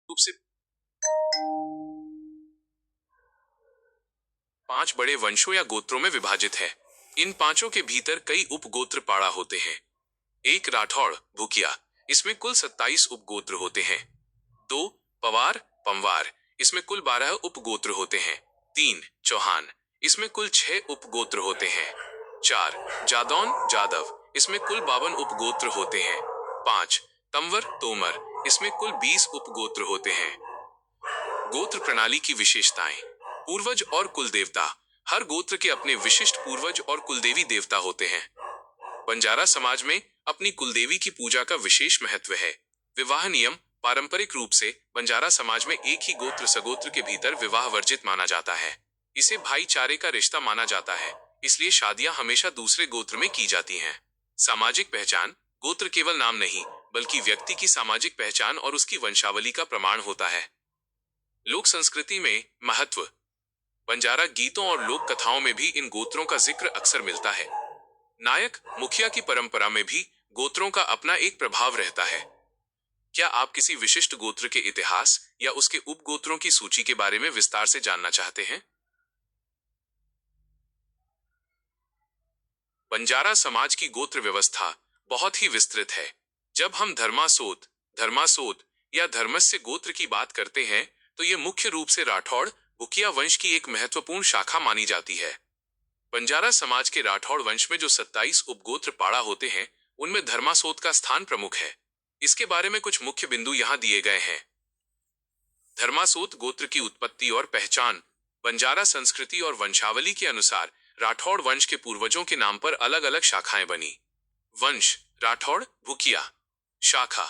रूप से 5 बड़े वंशों या गोत्रों में विभाजित है। इन पांचों के भीतर कई उपगोत्र पाड़ा होते हैं। 1 राठौड़ भूकिया, इसमें कुल 27 उपगोत्र होते हैं। 2 पवार पंवार, इसमें कुल 12 उपगोत्र होते हैं। 3 चौहान, इसमें कुल 6 उपगोत्र होते हैं। 4 जादौन जादव, इसमें कुल 52 उपगोत्र होते हैं। 5 तंवर तोमर, इसमें कुल 20 उपगोत्र होते हैं। गोत्र प्रणाली की विशेषताएं। पूर्वज और कुल देवता। हर गोत्र के अपने विशिष्ट पूर्वज और कुलदेवी देवता होते हैं। बंजारा समाज में अपनी कुलदेवी की पूजा का विशेष महत्व है। विवाह नियम। पारंपरिक रूप से बंजारा समाज में एक ही गोत्र सगोत्र के भीतर विवाह वर्जित माना जाता है। इसे भाईचारे का रिश्ता माना जाता है, इसलिए शादियां हमेशा दूसरे गोत्र में की जाती हैं। सामाजिक पहचान। गोत्र केवल नाम नहीं, बल्कि व्यक्ति की सामाजिक पहचान और उसकी वंशावली का प्रमाण होता है। लोक संस्कृति में महत्व। बंजारा गीतों और लोक कथाओं में भी इन गोत्रों का जिक्र अक्सर मिलता है। नायक मुखिया की परंपरा में भी गोत्रों का अपना एक प्रभाव रहता है। क्या आप किसी विशिष्ट गोत्र के इतिहास या उसके उपगोत्रों की सूची के बारे में विस्तार से जानना चाहते हैं? बंजारा समाज की गोत्र व्यवस्था बहुत ही विस्तृत है। जब हम धर्मासोत या धर्मस्य गोत्र की बात करते हैं, तो ये मुख्य रूप से राठौड़ भूकिया वंश की एक महत्वपूर्ण शाखा मानी जाती है। बंजारा समाज के राठौड़ वंश में जो 27 उपगोत्र पाड़ा होते हैं, उनमें धर्मासोत का स्थान प्रमुख है। इसके बारे में कुछ मुख्य बिंदु यहाँ दिए गए हैं। धर्मासोत गोत्र की उत्पत्ति और पहचान। बंजारा संस्कृति और वंशावली के अनुसार राठौड़ वंश के पूर्वजों के नाम पर अलग अलग शाखाएं बनी। वंश राठौड़ भूकिया। शाखा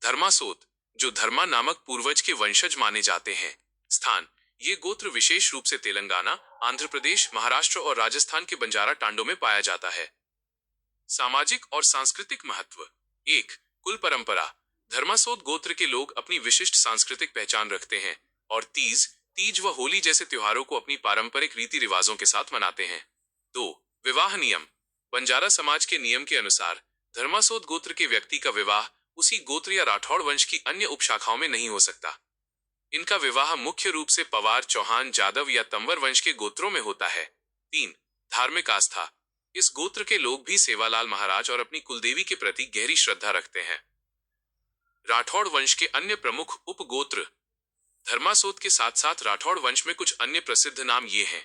धर्मासोत, जो धर्मा नामक पूर्वज के वंशज माने जाते हैं। स्थान, ये गोत्र विशेष रूप से तेलंगाना, आंध्र प्रदेश, महाराष्ट्र और राजस्थान के बंजारा टांडों में पाया जाता है। सामाजिक और सांस्कृतिक महत्व। 1 कुल परंपरा। धर्मासोत गोत्र के लोग अपनी विशिष्ट सांस्कृतिक पहचान रखते हैं और तीज व होली जैसे त्योहारों को अपनी पारंपरिक रीति रिवाजों के साथ मनाते हैं। 2 विवाह नियम। बंजारा समाज के नियम के अनुसार धर्मासोत गोत्र के व्यक्ति का विवाह उसी गोत्र या राठौड़ वंश की अन्य उपशाखाओं में नहीं हो सकता। इनका विवाह मुख्य रूप से पवार, चौहान, जादव या तंवर वंश के गोत्रों में होता है। 3 धार्मिक आस्था। इस गोत्र के लोग भी सेवालाल महाराज और अपनी कुलदेवी के प्रति गहरी श्रद्धा रखते हैं। राठौड़ वंश के अन्य प्रमुख उपगोत्र। धर्मासोत के साथ साथ राठौड़ वंश में कुछ अन्य प्रसिद्ध नाम ये हैं।